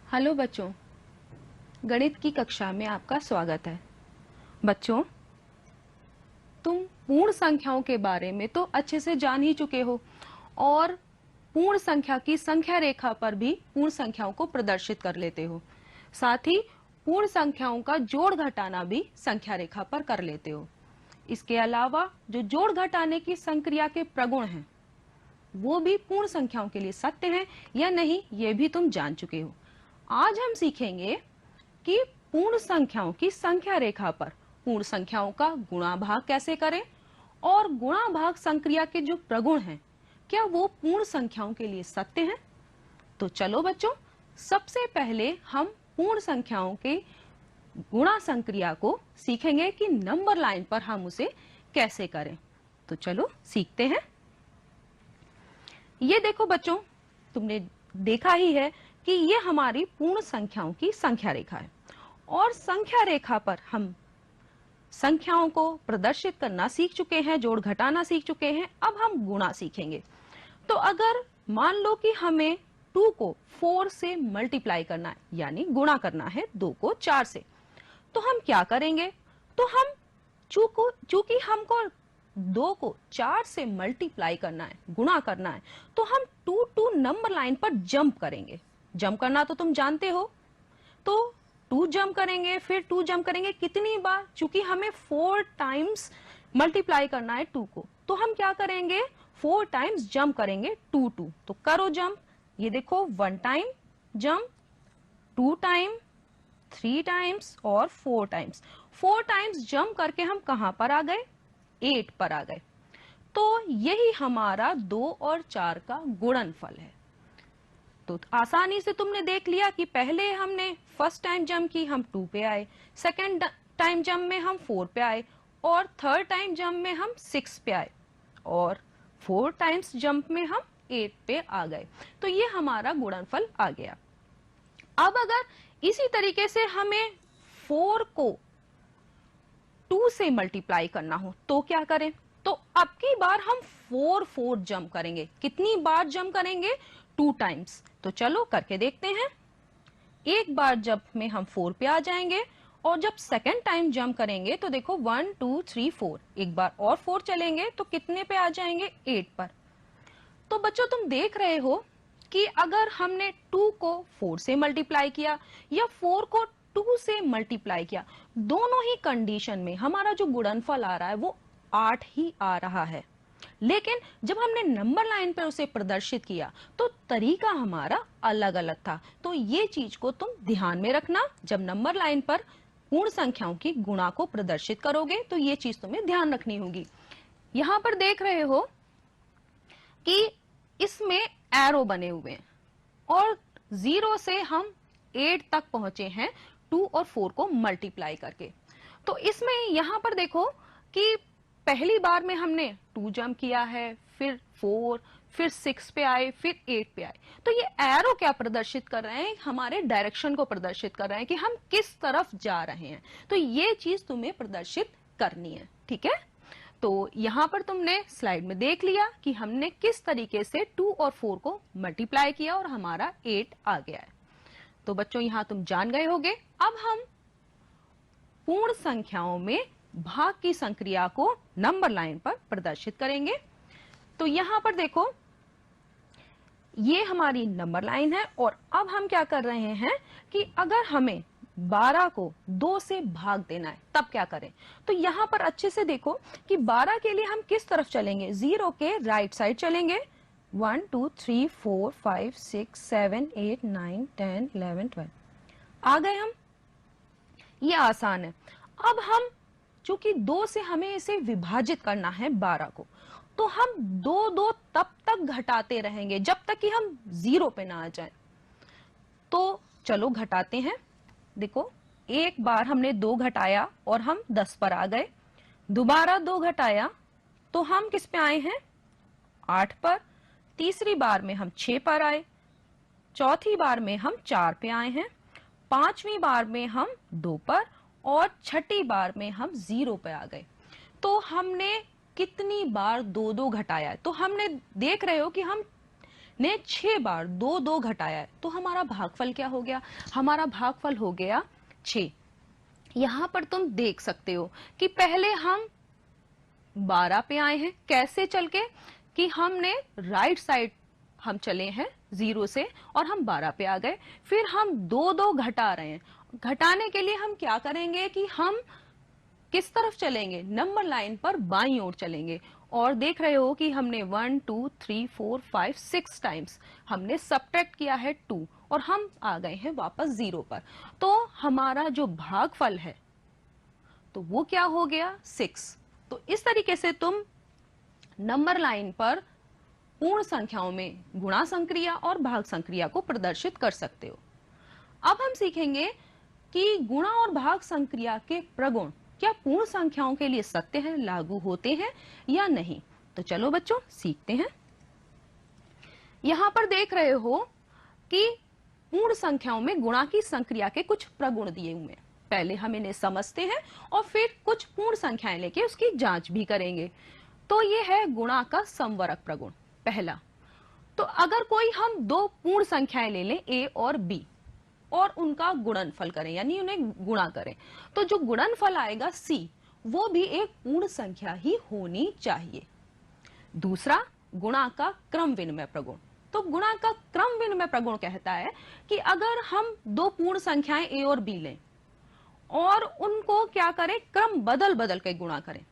Hello बच्चों, गणित की कक्षा में आपका स्वागत है। बच्चों, तुम पूर्ण संख्याओं के बारे में तो अच्छे से जान ही चुके हो और पूर्ण संख्या की संख्या रेखा पर भी पूर्ण संख्याओं को प्रदर्शित कर लेते हो। साथ ही पूर्ण संख्याओं का जोड़ घटाना भी संख्या रेखा पर कर लेते हो। इसके अलावा जो जोड़ घटाने की संक्रिया के प्रगुण हैं वो भी पूर्ण संख्याओं के लिए सत्य हैं या नहीं, ये भी तुम जान चुके हो। आज हम सीखेंगे कि पूर्ण संख्याओं की संख्या रेखा पर पूर्ण संख्याओं का गुणा भाग कैसे करें और गुणा भाग संक्रिया के जो प्रगुण हैं क्या वो पूर्ण संख्याओं के लिए सत्य हैं। तो चलो बच्चों, सबसे पहले हम पूर्ण संख्याओं के गुणा संक्रिया को सीखेंगे कि नंबर लाइन पर हम उसे कैसे करें। तो चलो सीखते हैं। ये देखो बच्चों, तुमने देखा ही है कि ये हमारी पूर्ण संख्याओं की संख्या रेखा है और संख्या रेखा पर हम संख्याओं को प्रदर्शित करना सीख चुके हैं, जोड़ घटाना सीख चुके हैं। अब हम गुणा सीखेंगे। तो अगर मान लो कि हमें 2 को 4 से मल्टीप्लाई करना है, यानी गुणा करना है 2 को 4 से, तो हम क्या करेंगे? तो हम चूंकि हमको 2 को 4 से मल्टीप्लाई करना है, गुणा करना है, तो हम 2 नंबर लाइन पर जंप करेंगे। जंप करना तो तुम जानते हो, तो 2 जंप करेंगे, फिर 2 जंप करेंगे। कितनी बार? चूंकि हमें 4 टाइम्स मल्टीप्लाई करना है 2 को, तो हम क्या करेंगे? 4 टाइम्स जंप करेंगे 2 2। तो करो जंप। ये देखो, 1 टाइम जंप, 2 टाइम, 3 टाइम्स और 4 टाइम्स। 4 टाइम्स जंप करके हम कहां पर आ गए? 8 पर आ गए। तो यही हमारा 2 और 4 का गुणनफल है। तो आसानी से तुमने देख लिया कि पहले हमने फर्स्ट टाइम जंप की, हम 2 पे आए, सेकेंड टाइम जंप में हम 4 पे आए और थर्ड टाइम जंप में हम 6 पे आए और 4 टाइम्स जंप में हम 8 पे आ गए। तो ये हमारा गुणनफल आ गया। अब अगर इसी तरीके से हमें 4 को 2 से मल्टीप्लाई करना हो तो क्या करें? तो अब की बार हम 4 जंप करेंगे। कितनी बार जंप करेंगे? 2 टाइम्स। तो चलो करके देखते हैं। एक बार जंप में हम 4 पे आ जाएंगे और जब सेकेंड टाइम जंप करेंगे तो देखो 1 2 3 4, एक बार और 4 चलेंगे तो कितने पे आ जाएंगे? 8 पर। तो बच्चों, तुम देख रहे हो कि अगर हमने 2 को 4 से मल्टीप्लाई किया या 4 को 2 से मल्टीप्लाई किया, दोनों ही कंडीशन में हमारा जो गुणनफल आ रहा है वो 8 ही आ रहा है। लेकिन जब हमने नंबर लाइन पर उसे प्रदर्शित किया तो तरीका हमारा अलग अलग था। तो ये चीज को तुम ध्यान में रखना। जब नंबर लाइन पर पूर्ण संख्याओं की गुणा को प्रदर्शित करोगे तो ये चीज तुम्हें ध्यान रखनी होगी। यहां पर देख रहे हो कि इसमें एरो बने हुए हैं और 0 से हम 8 तक पहुंचे हैं 2 और 4 को मल्टीप्लाई करके। तो इसमें यहां पर देखो कि पहली बार में हमने 2 जंप किया है, फिर 4, फिर 6 पे आए, फिर 8 पे आए। तो ये एरो क्या प्रदर्शित कर रहे हैं? हमारे डायरेक्शन को प्रदर्शित कर रहे हैं कि हम किस तरफ जा रहे हैं। तो ये चीज तुम्हें प्रदर्शित करनी है, ठीक है? तो यहां पर तुमने स्लाइड में देख लिया कि हमने किस तरीके से 2 और 4 को मल्टीप्लाई किया और हमारा 8 आ गया है। तो बच्चों, यहां तुम जान गए होंगे। अब हम पूर्ण संख्याओं में भाग की संक्रिया को नंबर लाइन पर प्रदर्शित करेंगे। तो यहां पर देखो, ये हमारी नंबर लाइन है और अब हम क्या कर रहे हैं कि अगर हमें 12 को 2 से भाग देना है तब क्या करें? तो यहां पर अच्छे से देखो कि 12 के लिए हम किस तरफ चलेंगे? 0 के राइट साइड चलेंगे। 1 2 3 4 5 6 7 8 9 10 11 12 आ गए हम। ये आसान है। अब हम चूंकि 2 से हमें इसे विभाजित करना है 12 को, तो हम 2 2 तब तक घटाते रहेंगे जब तक कि हम 0 पे ना आ जाए। तो चलो घटाते हैं। देखो, एक बार हमने 2 घटाया और हम 10 पर आ गए। दोबारा 2 घटाया तो हम किस पे आए हैं? 8 पर। तीसरी बार में हम 6 पर आए। चौथी बार में हम 4 पे आए हैं। पांचवी बार में हम 2 पर और छठी बार में हम 0 पे आ गए। तो हमने कितनी बार 2 2 घटाया है? तो हमने देख रहे हो कि हम ने 6 बार 2 घटाया है, तो हमारा भागफल क्या हो गया? हमारा भागफल हो गया 6। यहां पर तुम देख सकते हो कि पहले हम 12 पे आए हैं, कैसे चल के कि हमने राइट साइड हम चले हैं 0 से और हम 12 पे आ गए। फिर हम 2 घटा रहे हैं। घटाने के लिए हम क्या करेंगे कि हम किस तरफ चलेंगे? नंबर लाइन पर बाईं ओर चलेंगे और देख रहे हो कि हमने 1 2 3 4 5 6 टाइम्स हमने सबट्रैक्ट किया है 2 और हम आ गए हैं वापस 0 पर। तो हमारा जो भागफल है तो वो क्या हो गया? 6। तो इस तरीके से तुम नंबर लाइन पर पूर्ण संख्याओं में गुणा संक्रिया और भाग संक्रिया को प्रदर्शित कर सकते हो। अब हम सीखेंगे कि गुणा और भाग संक्रिया के प्रगुण क्या पूर्ण संख्याओं के लिए सत्य हैं, लागू होते हैं या नहीं। तो चलो बच्चों सीखते हैं। यहां पर देख रहे हो कि पूर्ण संख्याओं में गुणा की संक्रिया के कुछ प्रगुण दिए हुए हैं। पहले हम इन्हें समझते हैं और फिर कुछ पूर्ण संख्याएं लेके उसकी जांच भी करेंगे। तो ये है गुणा का समवरक प्रगुण। पहला, तो अगर कोई हम 2 पूर्ण संख्याएं ले लें a और b और उनका गुणनफल करें यानी उन्हें गुणा करें, तो जो गुणनफल आएगा c वो भी एक पूर्ण संख्या ही होनी चाहिए। दूसरा, गुणा का क्रम विनिमय प्रगुण। तो गुणा का क्रम विनिमय प्रगुण कहता है कि अगर हम 2 पूर्ण संख्याएं a और b लें और उनको क्या करें? क्रम बदल बदल के गुणा करें।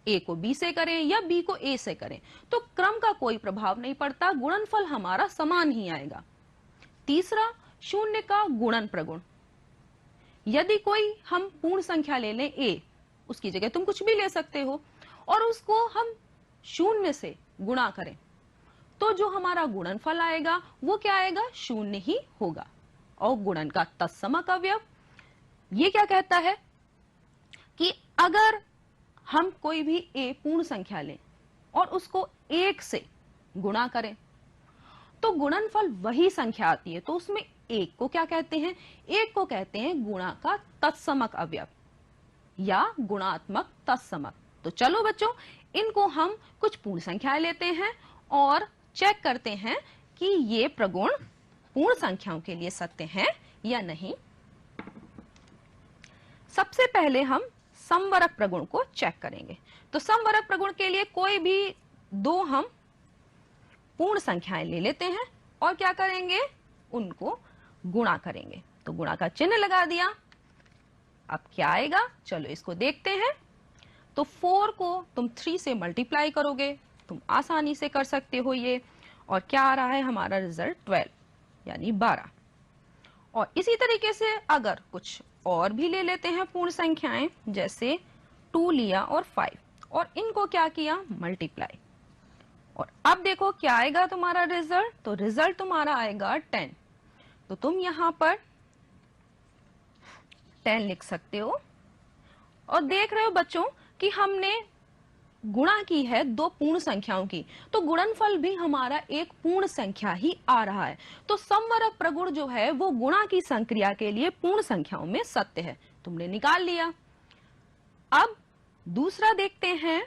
a को b से करें या b को a से करें तो क्रम का कोई प्रभाव नहीं पड़ता, गुणनफल हमारा समान ही आएगा। तीसरा, शून्य का गुणन प्रगुण। यदि कोई हम पूर्ण संख्या ले लें a, उसकी जगह तुम कुछ भी ले सकते हो और उसको हम शून्य से गुणा करें तो जो हमारा गुणनफल आएगा वो क्या आएगा? शून्य ही होगा। और गुणन का तत्समक अवयव ये क्या कहता है कि अगर हम कोई भी a पूर्ण संख्या लें और उसको 1 से गुणा करें तो गुणनफल वही संख्या आती है। तो उसमें 1 को क्या कहते हैं? 1 को कहते हैं गुणा का तत्समक अवयव या गुणात्मक तत्समक। तो चलो बच्चों, इनको हम कुछ पूर्ण संख्याएं लेते हैं और चेक करते हैं कि ये प्रगुण पूर्ण संख्याओं के लिए सत्य हैं या नहीं। सबसे पहले हम समवरक प्रगुण को चेक करेंगे। तो समवरक प्रगुण के लिए कोई भी 2 हम पूर्ण संख्याएं ले लेते हैं और क्या करेंगे? उनको गुणा करेंगे। तो गुणा का चिन्ह लगा दिया। अब क्या आएगा? चलो इसको देखते हैं। तो 4 को तुम 3 से मल्टीप्लाई करोगे, तुम आसानी से कर सकते हो ये। और क्या आ रहा है? हमारा रिजल्ट 12 यानी 12। और इसी तरीके से अगर कुछ और भी ले लेते हैं पूर्ण संख्याएं, जैसे 2 लिया और 5 और इनको क्या किया? मल्टीप्लाई। और अब देखो क्या आएगा तुम्हारा रिजल्ट? तो रिजल्ट तुम्हारा आएगा 10। तो तुम यहां पर 10 लिख सकते हो। और देख रहे हो बच्चों कि हमने गुणा की है 2 पूर्ण संख्याओं की, तो गुणनफल भी हमारा एक पूर्ण संख्या ही आ रहा है। तो समवरक प्रगुण जो है वो गुणा की संक्रिया के लिए पूर्ण संख्याओं में सत्य है। तुमने निकाल लिया। अब दूसरा देखते हैं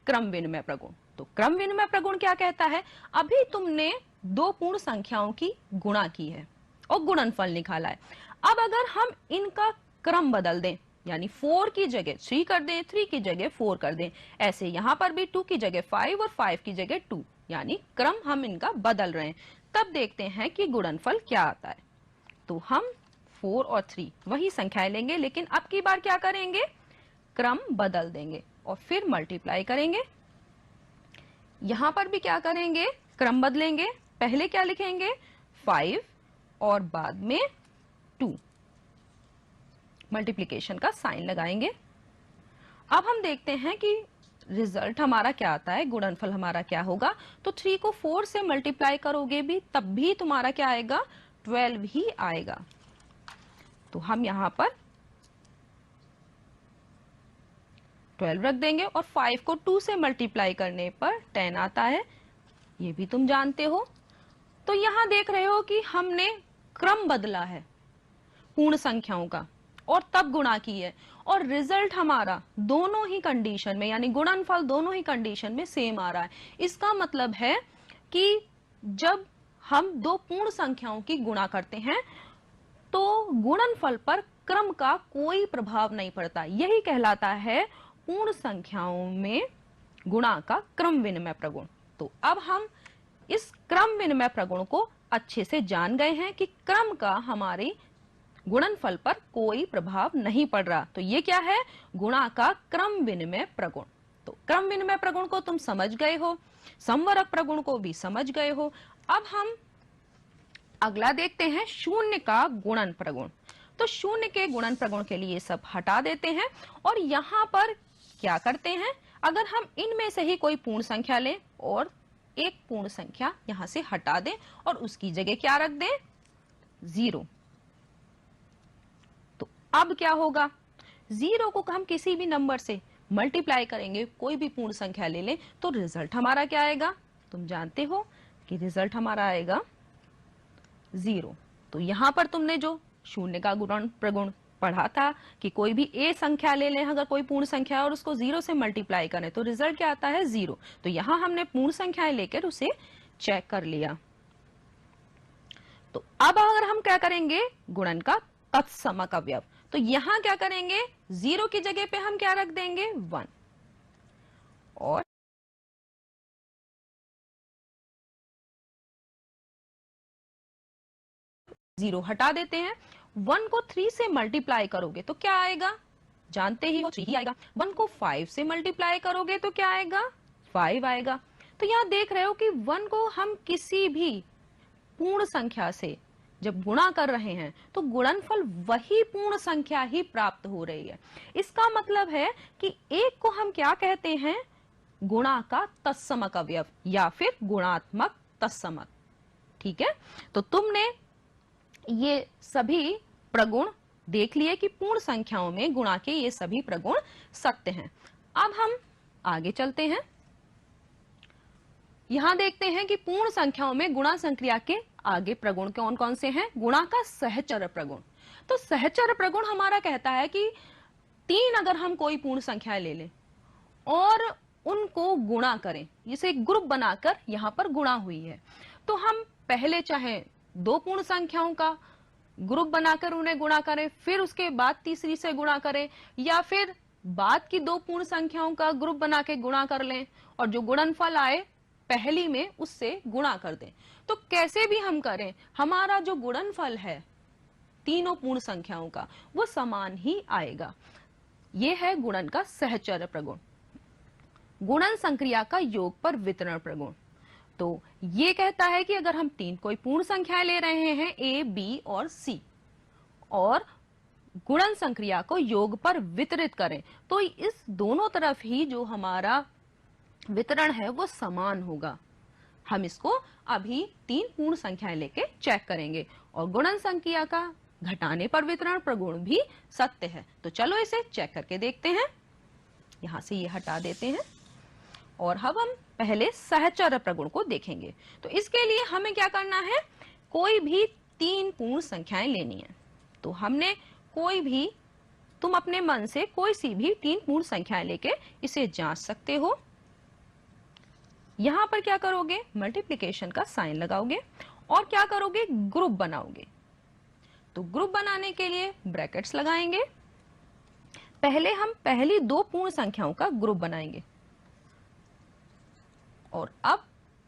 क्रम विनिमय प्रगुण। तो क्रम विनिमय प्रगुण क्या कहता है? अभी तुमने 2 पूर्ण संख्याओं की गुणा की है और गुणनफल निकाला है। अब अगर हम इनका क्रम बदल दें यानी 4 की जगह 3 कर दें, 3 की जगह 4 कर दें, ऐसे यहां पर भी 2 की जगह 5 और 5 की जगह 2 यानी क्रम हम इनका बदल रहे हैं, तब देखते हैं कि गुणनफल क्या आता है। तो हम 4 और 3 वही संख्याएं लेंगे, लेकिन अब की बार क्या करेंगे? क्रम बदल देंगे और फिर मल्टीप्लाई करेंगे। यहां पर भी क्या करेंगे? क्रम बदलेंगे। पहले क्या लिखेंगे? 5 और बाद में 2, मल्टीप्लिकेशन का साइन लगाएंगे। अब हम देखते हैं कि रिजल्ट हमारा क्या आता है, गुणनफल हमारा क्या होगा। तो 3 को 4 से मल्टीप्लाई करोगे भी तब भी तुम्हारा क्या आएगा? 12 ही आएगा। तो हम यहां पर 12 रख देंगे और 5 को 2 से मल्टीप्लाई करने पर 10 आता है, ये भी तुम जानते हो। तो यहां देख रहे हो कि हमने क्रम बदला है पूर्ण संख्याओं का और तब गुणा की है, और रिजल्ट हमारा दोनों ही कंडीशन में यानी गुणनफल दोनों ही कंडीशन में सेम आ रहा है। इसका मतलब है कि जब हम दो पूर्ण संख्याओं की गुणा करते हैं तो गुणनफल पर क्रम का कोई प्रभाव नहीं पड़ता। यही कहलाता है पूर्ण संख्याओं में गुणा का क्रम विनिमय प्रगुण। तो अब हम इस क्रम विनिमय प्रगुण को अच्छे से जान गए हैं कि क्रम का हमारे गुणनफल पर कोई प्रभाव नहीं पड़ रहा। तो ये क्या है? गुणा का क्रम विनिमय प्रगुण। तो क्रम विनिमय प्रगुण को तुम समझ गए हो, संवरक प्रगुण को भी समझ गए हो। अब हम अगला देखते हैं शून्य का गुणन प्रगुण। तो शून्य के गुणन प्रगुण के लिए सब हटा देते हैं और यहां पर क्या करते हैं, अगर हम इनमें से ही कोई पूर्ण संख्या लें और एक पूर्ण संख्या यहां से हटा दें और उसकी जगह क्या रख दें? 0। तो अब क्या होगा? 0 को हम किसी भी नंबर से मल्टीप्लाई करेंगे, कोई भी पूर्ण संख्या ले लें, तो रिजल्ट हमारा क्या आएगा? तुम जानते हो कि रिजल्ट हमारा आएगा 0। तो यहां पर तुमने जो शून्य का गुणन प्रगुण पढ़ा था कि कोई भी ए संख्या ले लें, अगर कोई पूर्ण संख्या और उसको 0 से मल्टीप्लाई करें तो रिजल्ट क्या आता है? 0। तो यहां हमने पूर्ण संख्याएं लेकर उसे चेक कर लिया। तो अब अगर हम क्या करेंगे? गुणन का तत्समक अवयव। तो यहां क्या करेंगे? 0 की जगह पे हम क्या रख देंगे? 1 और 0 हटा देते हैं। 1 को 3 से मल्टीप्लाई करोगे तो क्या आएगा? जानते ही हो 3 ही आएगा। 1 को 5 से मल्टीप्लाई करोगे तो क्या आएगा? 5 आएगा। तो यहां देख रहे हो कि 1 को हम किसी भी पूर्ण संख्या से जब गुणा कर रहे हैं तो गुणनफल वही पूर्ण संख्या ही प्राप्त हो रही है। इसका मतलब है कि एक को हम क्या कहते हैं? गुणा का तत्समक अवयव या फिर गुणात्मक तत्समक। ठीक है, तो तुमने ये सभी प्रगुण देख लिए कि पूर्ण संख्याओं में गुणा के ये सभी प्रगुण सत्य हैं। अब हम आगे चलते हैं। यहां देखते हैं कि पूर्ण संख्याओं में गुणा संक्रिया के आगे प्रगुण कौन कौन से हैं? गुणा का सहचर प्रगुण। तो सहचर प्रगुण हमारा कहता है कि 3 अगर हम कोई पूर्ण संख्या ले लें और उनको गुणा करें, जिसे ग्रुप बनाकर यहां पर गुणा हुई है, तो हम पहले चाहे 2 पूर्ण संख्याओं का ग्रुप बनाकर उन्हें गुणा करें, फिर उसके बाद तीसरी से गुणा करें, या फिर बाद की 2 पूर्ण संख्याओं का ग्रुप बना के गुणा कर लें और जो गुणनफल आए पहली में उससे गुणा कर दें। तो कैसे भी हम करें, हमारा जो गुणनफल है तीनों पूर्ण संख्याओं का वो समान ही आएगा। यह है गुणन का सहचर प्रगुण। गुणन संक्रिया का योग पर वितरण प्रगुण। तो ये कहता है कि अगर हम 3 कोई पूर्ण संख्याएं ले रहे हैं ए, बी और सी, और गुणन संक्रिया को योग पर वितरित करें तो इस दोनों तरफ ही जो हमारा वितरण है वो समान होगा। हम इसको अभी 3 पूर्ण संख्याएं लेके चेक करेंगे और गुणन संक्रिया का घटाने पर वितरण प्रगुण भी सत्य है। तो चलो इसे चेक करके देखते हैं। यहां से ये हटा देते हैं और अब हम पहले सहचर प्रगुण को देखेंगे। तो इसके लिए हमें क्या करना है? कोई भी 3 पूर्ण संख्याएं लेनी है। तो हमने कोई भी, तुम अपने मन से कोई सी भी 3 पूर्ण संख्याएं लेके इसे जांच सकते हो। यहां पर क्या करोगे? मल्टीप्लिकेशन का साइन लगाओगे और क्या करोगे? ग्रुप बनाओगे। तो ग्रुप बनाने के लिए ब्रैकेट्स लगाएंगे। पहले हम पहली 2 पूर्ण संख्याओं का ग्रुप बनाएंगे और अब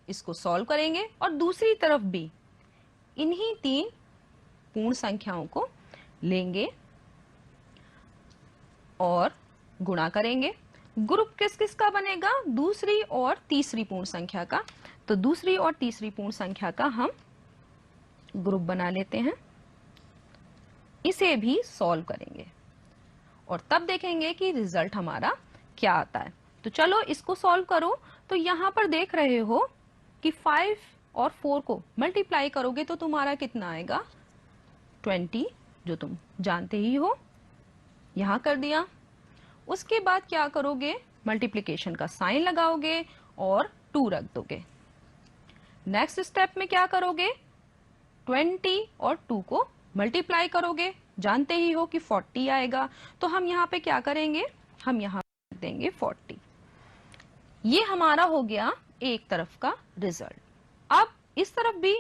इसको सॉल्व करेंगे और दूसरी तरफ भी इन्हीं 3 पूर्ण संख्याओं को लेंगे और गुणा करेंगे। ग्रुप किस किस का बनेगा? दूसरी और तीसरी पूर्ण संख्या का। तो दूसरी और तीसरी पूर्ण संख्या का हम ग्रुप बना लेते हैं। इसे भी सॉल्व करेंगे और तब देखेंगे कि रिजल्ट हमारा क्या आता है। तो चलो इसको सॉल्व करो। तो यहां पर देख रहे हो कि 5 और 4 को मल्टीप्लाई करोगे तो तुम्हारा कितना आएगा? 20, जो तुम जानते ही हो। यहां कर दिया। उसके बाद क्या करोगे? मल्टीप्लिकेशन का साइन लगाओगे और 2 रख दोगे। नेक्स्ट स्टेप में क्या करोगे? 20 और 2 को मल्टीप्लाई करोगे, जानते ही हो कि 40 आएगा। तो हम यहाँ पे क्या करेंगे? हम यहाँ रख देंगे 40। ये हमारा हो गया एक तरफ का रिजल्ट। अब इस तरफ भी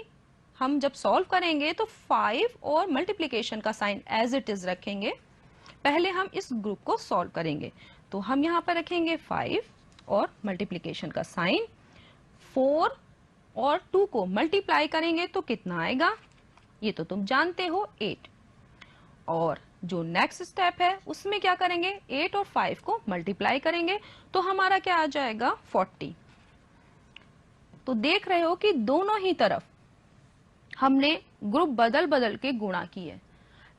हम जब सॉल्व करेंगे तो 5 और मल्टीप्लिकेशन का साइन एज इट इज रखेंगे। पहले हम इस ग्रुप को सॉल्व करेंगे, तो हम यहाँ पर रखेंगे 5 और मल्टीप्लिकेशन का साइन। 4 और 2 को मल्टीप्लाई करेंगे तो कितना आएगा, ये तो तुम जानते हो, 8। और जो नेक्स्ट स्टेप है उसमें क्या करेंगे, 8 और 5 को मल्टीप्लाई करेंगे तो हमारा क्या आ जाएगा, 40। तो देख रहे हो कि दोनों ही तरफ हमने ग्रुप बदल बदल के गुणा किए,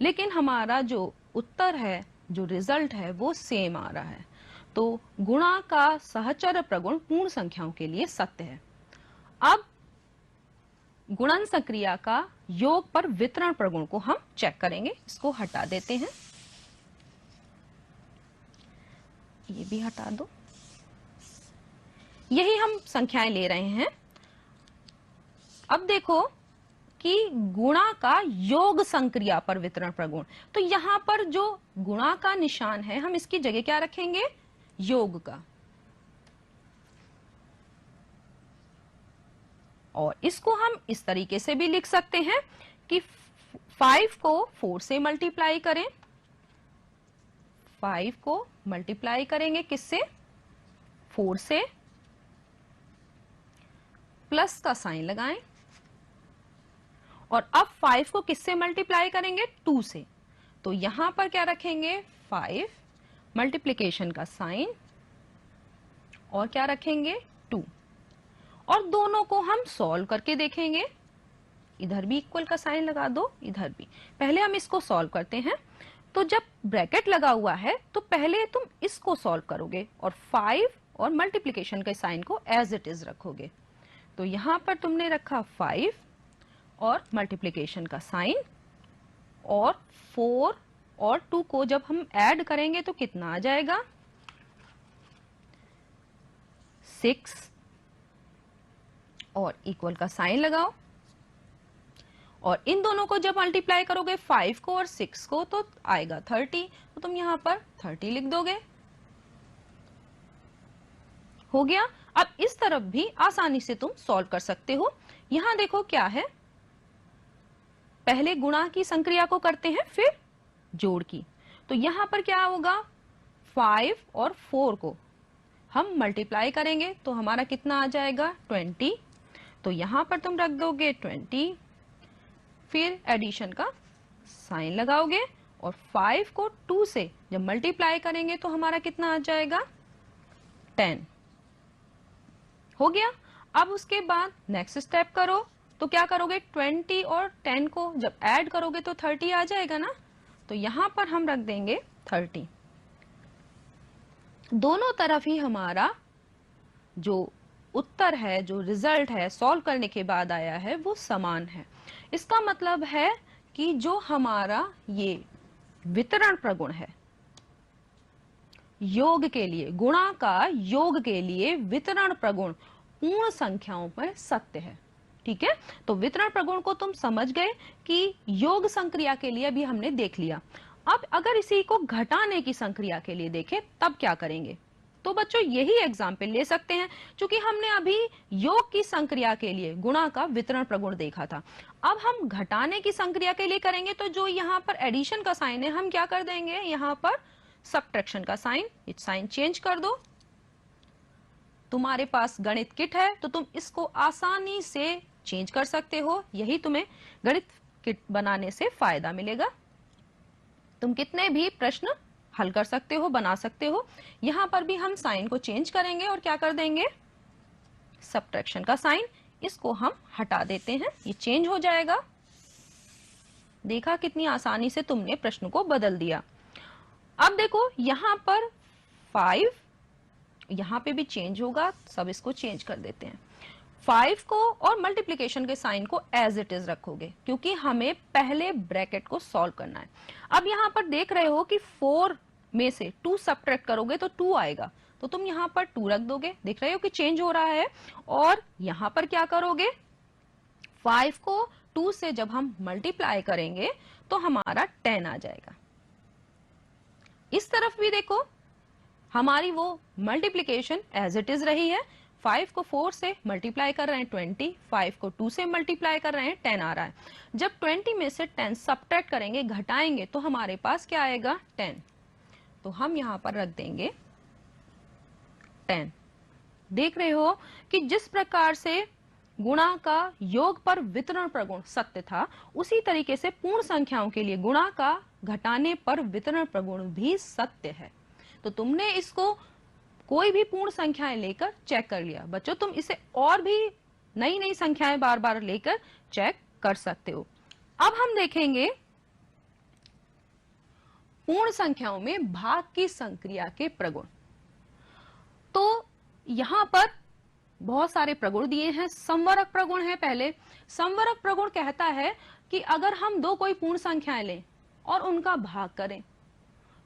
लेकिन हमारा जो उत्तर है, जो रिजल्ट है, वो सेम आ रहा है। तो गुणा का सहचर प्रगुण पूर्ण संख्याओं के लिए सत्य है। अब गुणन संक्रिया का योग पर वितरण प्रगुण को हम चेक करेंगे। इसको हटा देते हैं, ये भी हटा दो। यही हम संख्याएं ले रहे हैं। अब देखो कि गुणा का योग संक्रिया पर वितरण प्रगुण, तो यहां पर जो गुणा का निशान है हम इसकी जगह क्या रखेंगे, योग का। और इसको हम इस तरीके से भी लिख सकते हैं कि 5 को 4 से मल्टीप्लाई करें। 5 को मल्टीप्लाई करेंगे किससे, 4 से, प्लस का साइन लगाएं। और अब 5 को किससे मल्टीप्लाई करेंगे, 2 से। तो यहां पर क्या रखेंगे, 5 मल्टीप्लिकेशन का साइन और क्या रखेंगे, 2। और दोनों को हम सॉल्व करके देखेंगे। इधर भी इक्वल का साइन लगा दो, इधर भी। पहले हम इसको सॉल्व करते हैं। तो जब ब्रैकेट लगा हुआ है तो पहले तुम इसको सॉल्व करोगे और 5 और मल्टीप्लिकेशन के साइन को एज इट इज रखोगे। तो यहां पर तुमने रखा 5 और मल्टीप्लिकेशन का साइन, और 4 और 2 को जब हम ऐड करेंगे तो कितना आ जाएगा, 6, और इक्वल का साइन लगाओ। और इन दोनों को जब मल्टीप्लाई करोगे 5 को और 6 को तो आएगा 30। तो तुम यहां पर 30 लिख दोगे। हो गया। अब इस तरफ भी आसानी से तुम सॉल्व कर सकते हो। यहां देखो क्या है, पहले गुणा की संक्रिया को करते हैं, फिर जोड़ की। तो यहां पर क्या होगा, 5 और 4 को हम मल्टीप्लाई करेंगे तो हमारा कितना आ जाएगा, 20। तो यहां पर तुम रख दोगे 20, फिर एडिशन का साइन लगाओगे और 5 को 2 से जब मल्टीप्लाई करेंगे तो हमारा कितना आ जाएगा, 10। हो गया। अब उसके बाद नेक्स्ट स्टेप करो, तो क्या करोगे, 20 और 10 को जब ऐड करोगे तो 30 आ जाएगा ना। तो यहां पर हम रख देंगे 30। दोनों तरफ ही हमारा जो उत्तर है, जो रिजल्ट है सॉल्व करने के बाद आया है, वो समान है। इसका मतलब है कि जो हमारा ये वितरण प्रगुण है, योग के लिए, गुणा का योग के लिए वितरण प्रगुण पूर्ण संख्याओं पर सत्य है। ठीक है, तो वितरण प्रगुण को तुम समझ गए कि योग संक्रिया के लिए भी हमने देख लिया। अब अगर इसी को घटाने की संक्रिया के लिए देखें तब क्या करेंगे, तो बच्चों यही एग्जाम्पल ले सकते हैं। क्योंकि हमने अभी योग की संक्रिया के लिए गुणा का वितरण प्रगुण देखा था, अब हम घटाने की संक्रिया के लिए करेंगे। तो जो यहाँ पर एडिशन का साइन है हम क्या कर देंगे, यहाँ पर सब्ट्रैक्शन का साइन, इस साइन चेंज कर दो। तुम्हारे पास गणित किट है तो तुम इसको आसानी से चेंज कर सकते हो। यही तुम्हें गणित किट बनाने से फायदा मिलेगा। तुम कितने भी प्रश्न हल कर सकते हो, बना सकते हो। यहां पर भी हम साइन को चेंज करेंगे और क्या कर देंगे, सब्ट्रैक्शन का साइन, इसको हम हटा देते हैं, ये चेंज हो जाएगा। देखा कितनी आसानी से तुमने प्रश्न को बदल दिया। अब देखो यहां पर 5, यहां पे भी चेंज होगा, सब इसको चेंज कर देते हैं। 5 को और मल्टीप्लिकेशन के साइन को एज इट इज रखोगे क्योंकि हमें पहले ब्रैकेट को सॉल्व करना है। अब यहां पर देख रहे हो कि 4 में से 2 सब्ट्रैक्ट करोगे तो 2 आएगा, तो तुम यहां पर 2 रख दोगे। देख रहे हो कि चेंज हो रहा है। और यहां पर क्या करोगे, 5 को 2 से जब हम मल्टीप्लाई करेंगे तो हमारा 10 आ जाएगा। इस तरफ भी देखो हमारी वो मल्टीप्लिकेशन एज इट इज रही है, 5 को 4 से मल्टीप्लाई कर रहे हैं 20, 5 को 2 से मल्टीप्लाई कर रहे हैं 10 आ रहा है। जब 20 में से 10 सब्ट्रैक्ट करेंगे, घटाएंगे, तो हमारे पास क्या आएगा 10। तो हम यहां पर रख देंगे 10। देख रहे हो कि जिस प्रकार से गुणा का योग पर वितरण प्रगुण सत्य था, उसी तरीके से पूर्ण संख्याओं के लिए गुणा का घटाने पर वितरण प्रगुण भी सत्य है। तो तुमने इसको कोई भी पूर्ण संख्याएं लेकर चेक कर लिया। बच्चों तुम इसे और भी नई नई संख्याएं बार बार लेकर चेक कर सकते हो। अब हम देखेंगे पूर्ण संख्याओं में भाग की संक्रिया के प्रगुण। तो यहां पर बहुत सारे प्रगुण दिए हैं। संवरक प्रगुण है पहले। संवरक प्रगुण कहता है कि अगर हम दो कोई पूर्ण संख्याएं लें और उनका भाग करें,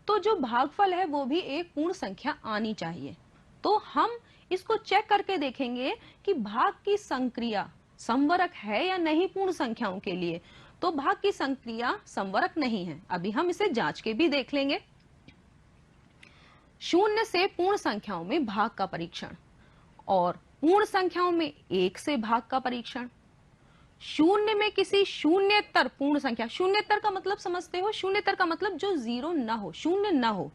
तो जो भागफल है वो भी एक पूर्ण संख्या आनी चाहिए। तो हम इसको चेक करके देखेंगे कि भाग की संक्रिया संवरक है या नहीं पूर्ण संख्याओं के लिए। तो भाग की संक्रिया संवरक नहीं है। अभी हम इसे जांच के भी देख लेंगे। शून्य से पूर्ण संख्याओं में भाग का परीक्षण और पूर्ण संख्याओं में 1 से भाग का परीक्षण। शून्य में किसी शून्येतर पूर्ण संख्या, शून्येतर का मतलब समझते हो? शून्येतर का मतलब जो 0 ना हो, शून्य ना हो,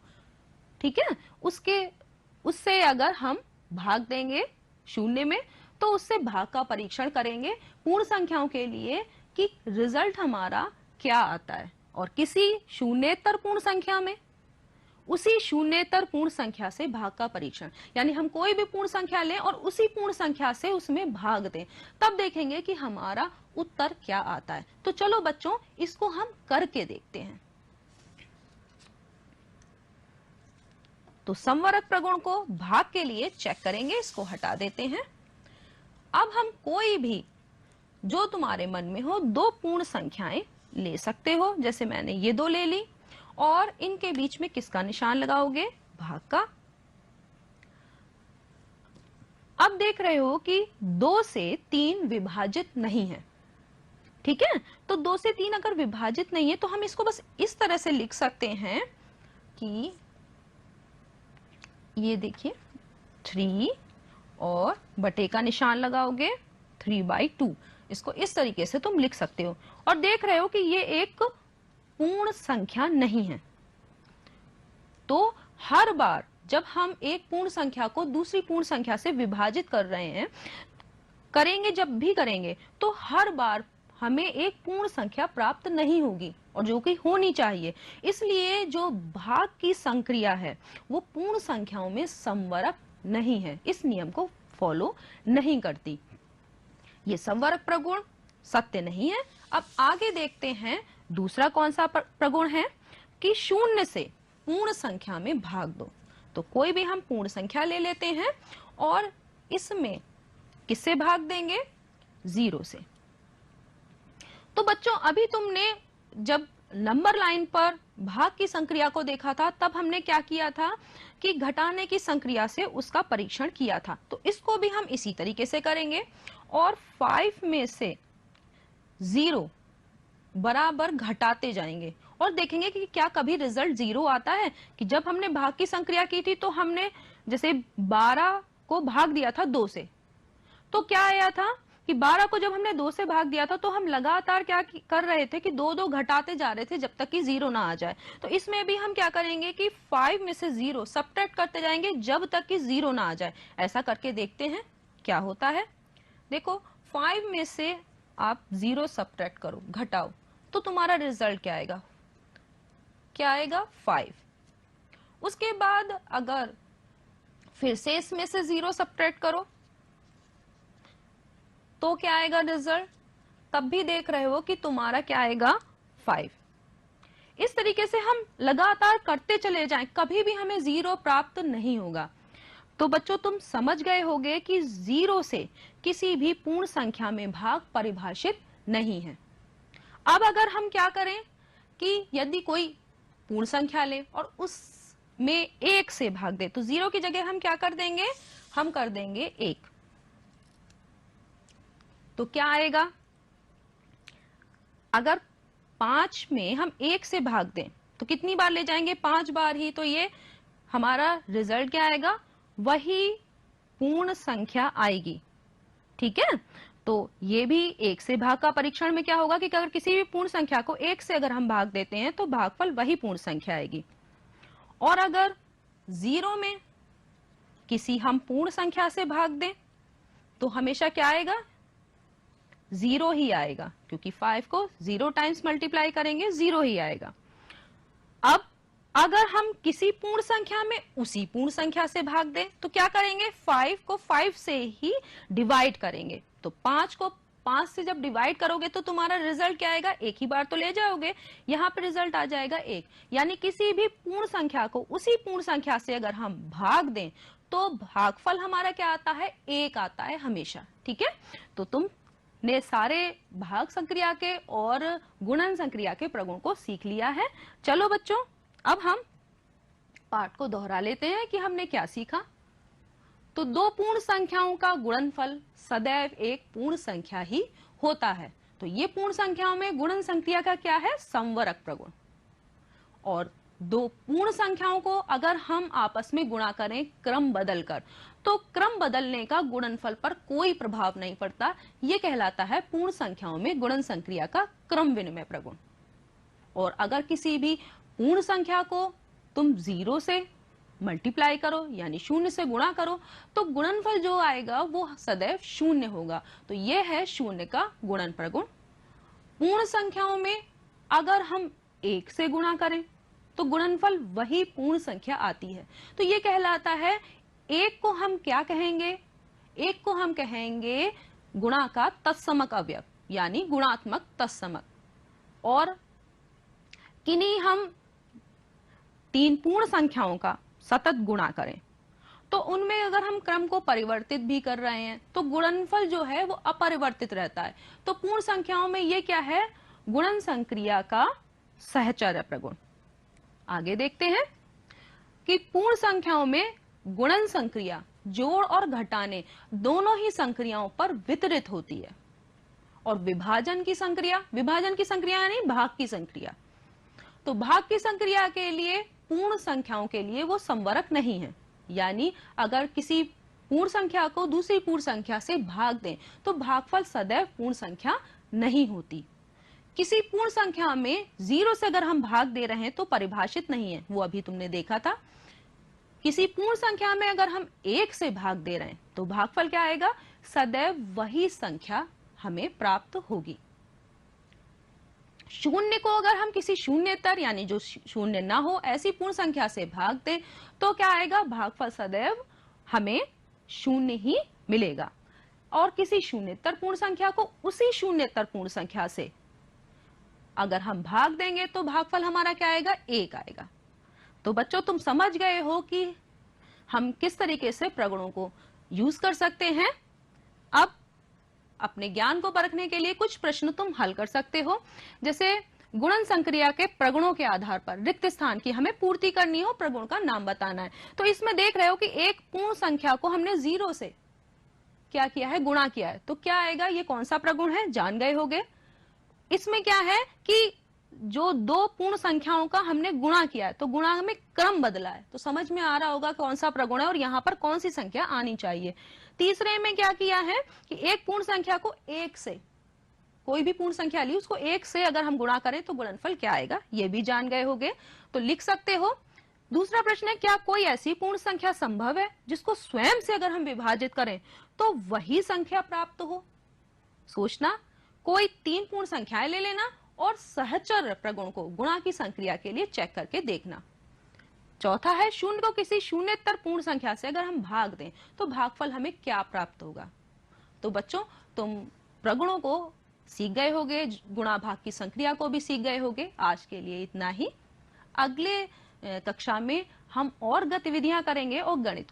ठीक है, उससे अगर हम भाग देंगे शून्य में, तो उससे भाग का परीक्षण करेंगे पूर्ण संख्याओं के लिए कि रिजल्ट हमारा क्या आता है। और किसी शून्येतर पूर्ण संख्या में उसी शून्येतर पूर्ण संख्या से भाग का परीक्षण, यानी हम कोई भी पूर्ण संख्या लें और उसी पूर्ण संख्या से उसमें भाग दें, तब देखेंगे कि हमारा उत्तर क्या आता है। तो चलो बच्चों इसको हम करके देखते हैं। तो संवरक प्रगुण को भाग के लिए चेक करेंगे, इसको हटा देते हैं। अब हम कोई भी जो तुम्हारे मन में हो दो पूर्ण संख्याएं ले सकते हो। जैसे मैंने ये दो ले ली और इनके बीच में किसका निशान लगाओगे? भाग का। अब देख रहे हो कि 2 से 3 विभाजित नहीं है, ठीक है। तो 2 से 3 अगर विभाजित नहीं है तो हम इसको बस इस तरह से लिख सकते हैं कि ये देखिए 3 और बटे का निशान लगाओगे 3/2। इसको इस तरीके से तुम लिख सकते हो और देख रहे हो कि ये एक पूर्ण संख्या नहीं है। तो हर बार जब हम एक पूर्ण संख्या को दूसरी पूर्ण संख्या से विभाजित कर रहे हैं, करेंगे, जब भी करेंगे, तो हर बार हमें एक पूर्ण संख्या प्राप्त नहीं होगी, और जो कि होनी चाहिए। इसलिए जो भाग की संक्रिया है वो पूर्ण संख्याओं में संवरक नहीं है, इस नियम को फॉलो नहीं करती। ये संवरक प्रगुण सत्य नहीं है। अब आगे देखते हैं दूसरा कौन सा प्रगुण है कि शून्य से पूर्ण संख्या में भाग दो। तो कोई भी हम पूर्ण संख्या ले लेते हैं और इसमें किससे भाग देंगे? 0 से। तो बच्चों अभी तुमने जब नंबर लाइन पर भाग की संक्रिया को देखा था, तब हमने क्या किया था कि घटाने की संक्रिया से उसका परीक्षण किया था। तो इसको भी हम इसी तरीके से करेंगे और 5 में से 0 बराबर घटाते जाएंगे और देखेंगे कि क्या कभी रिजल्ट 0 आता है। कि जब हमने भाग की संक्रिया की थी तो हमने जैसे 12 को भाग दिया था 2 से, तो क्या आया था कि 12 को जब हमने 2 से भाग दिया था तो हम लगातार क्या कर रहे थे कि 2 घटाते जा रहे थे जब तक कि 0 ना आ जाए। तो इसमें भी हम क्या करेंगे कि 5 में से 0 सब्ट्रैक्ट करते जाएंगे जब तक कि 0 ना आ जाए। ऐसा करके देखते हैं क्या होता है। देखो 5 में से आप 0 सब्ट्रैक्ट करो, घटाओ, तो तुम्हारा रिजल्ट क्या आएगा? क्या आएगा? 5। उसके बाद अगर फिर से इसमें से 0 सब्ट्रैक्ट करो तो क्या आएगा रिजल्ट? तब भी देख रहे हो कि तुम्हारा क्या आएगा? 5। इस तरीके से हम लगातार करते चले जाएं, कभी भी हमें 0 प्राप्त नहीं होगा। तो बच्चों तुम समझ गए होंगे कि 0 से किसी भी पूर्ण संख्या में भाग परिभाषित नहीं है। अब अगर हम क्या करें कि यदि कोई पूर्ण संख्या ले और उसमें 1 से भाग दे, तो 0 की जगह हम क्या कर देंगे? हम कर देंगे 1। तो क्या आएगा? अगर 5 में हम 1 से भाग दें तो कितनी बार ले जाएंगे? 5 बार ही। तो ये हमारा रिजल्ट क्या आएगा? वही पूर्ण संख्या आएगी। ठीक है, तो ये भी 1 से भाग का परीक्षण में क्या होगा कि अगर किसी भी पूर्ण संख्या को 1 से अगर हम भाग देते हैं तो भागफल वही पूर्ण संख्या आएगी। और अगर 0 में किसी हम पूर्ण संख्या से भाग दें तो हमेशा क्या आएगा, 0 ही आएगा, क्योंकि 5 को 0 टाइम्स मल्टीप्लाई करेंगे 0 ही आएगा। अब अगर हम किसी पूर्ण संख्या में उसी पूर्ण संख्या से भाग दें तो क्या करेंगे, 5 को 5 से ही डिवाइड करेंगे। तो 5 को 5 से जब डिवाइड करोगे तो तुम्हारा रिजल्ट क्या आएगा, एक ही बार तो ले जाओगे, यहाँ पे रिजल्ट आ जाएगा 1। यानी किसी भी पूर्ण संख्या को उसी पूर्ण संख्या से अगर हम भाग दें तो भागफल हमारा क्या आता है, 1 आता है हमेशा। ठीक है, तो तुमने सारे भाग संक्रिया के और गुणन संक्रिया के प्रगुण को सीख लिया है। चलो बच्चों, अब हम पाठ को दोहरा लेते हैं कि हमने क्या सीखा। तो दो पूर्ण संख्याओं का गुणनफल सदैव एक पूर्ण संख्या ही होता है। तो ये पूर्ण संख्याओं में गुणन संक्रिया का क्या है, समवरक प्रगुण। और दो पूर्ण संख्याओं को अगर हम आपस में गुणा करें क्रम बदलकर, तो क्रम बदलने का गुणनफल पर कोई प्रभाव नहीं पड़ता। यह कहलाता है पूर्ण संख्याओं में गुणन संक्रिया का क्रम विनिमय प्रगुण। और अगर किसी भी पूर्ण संख्या को तुम 0 से मल्टीप्लाई करो यानी 0 से गुणा करो तो गुणनफल जो आएगा वो सदैव 0 होगा। तो यह है 0 का गुणन प्रगुण। पूर्ण संख्याओं में अगर हम 1 से गुणा करें तो गुणनफल वही पूर्ण संख्या आती है। तो यह कहलाता है, 1 को हम क्या कहेंगे, 1 को हम कहेंगे गुणा का तत्समक अवयव यानी गुणात्मक तत्समक। और किन्हीं हम 3 पूर्ण संख्याओं का सतत गुणा करें तो उनमें अगर हम क्रम को परिवर्तित भी कर रहे हैं तो गुणनफल जो है वो अपरिवर्तित रहता है। तो पूर्ण संख्याओं में ये क्या है, गुणन संक्रिया का सहचर्य प्रगुण। आगे देखते हैं कि पूर्ण संख्याओं में गुणन संक्रिया जोड़ और घटाने दोनों ही संक्रियाओं पर वितरित होती है। और विभाजन की संक्रिया यानी भाग की संक्रिया, तो भाग की संक्रिया के लिए पूर्ण संख्याओं के लिए वो समवरक नहीं है। यानी अगर किसी पूर्ण संख्या को दूसरी पूर्ण संख्या से भाग दें तो भागफल सदैव पूर्ण संख्या नहीं होती। किसी पूर्ण संख्या में 0 से अगर हम भाग दे रहे हैं तो परिभाषित नहीं है, वो अभी तुमने देखा था। किसी पूर्ण संख्या में अगर हम 1 से भाग दे रहे हैं तो भागफल क्या आएगा, सदैव वही संख्या हमें प्राप्त होगी। 0 को अगर हम किसी शून्येतर यानी जो 0 ना हो ऐसी पूर्ण संख्या से भाग दें तो क्या आएगा, भागफल सदैव हमें 0 ही मिलेगा। और किसी शून्येतर पूर्ण संख्या को उसी शून्येतर पूर्ण संख्या से अगर हम भाग देंगे तो भागफल हमारा क्या आएगा, 1 आएगा। तो बच्चों तुम समझ गए हो कि हम किस तरीके से प्रगुणों को यूज कर सकते हैं। अब अपने ज्ञान को परखने के लिए कुछ प्रश्न तुम हल कर सकते हो। जैसे गुणन संक्रिया के प्रगुणों के आधार पर रिक्त स्थान की हमें पूर्ति करनी हो, प्रगुण का नाम बताना है। तो इसमें देख रहे हो कि एक पूर्ण संख्या को हमने 0 से क्या किया है, गुणा किया है। तो क्या आएगा, ये कौन सा प्रगुण है, जान गए होगे। इसमें क्या है कि जो दो पूर्ण संख्याओं का हमने गुणा किया है तो गुणा में क्रम बदला है। तो समझ में आ रहा होगा कौन सा प्रगुण है और यहाँ पर कौन सी संख्या आनी चाहिए। तीसरे में क्या किया है कि एक पूर्ण संख्या को 1 से, कोई भी पूर्ण संख्या ली उसको 1 से अगर हम गुणा करें तो गुणनफल क्या आएगा, ये भी जान गए होगे, तो लिख सकते हो। दूसरा प्रश्न है, क्या कोई ऐसी पूर्ण संख्या संभव है जिसको स्वयं से अगर हम विभाजित करें तो वही संख्या प्राप्त हो। सोचना, कोई 3 पूर्ण संख्याएं ले लेना और सहचर प्रगुण को गुणा की संक्रिया के लिए चेक करके देखना। चौथा है, 0 को किसी शून्येतर पूर्ण संख्या से अगर हम भाग दें तो भागफल हमें क्या प्राप्त होगा। तो बच्चों तुम प्रगुणों को सीख गए होगे, गुणा भाग की संक्रिया को भी सीख गए होगे। आज के लिए इतना ही। अगले कक्षा में हम और गतिविधियां करेंगे और गणित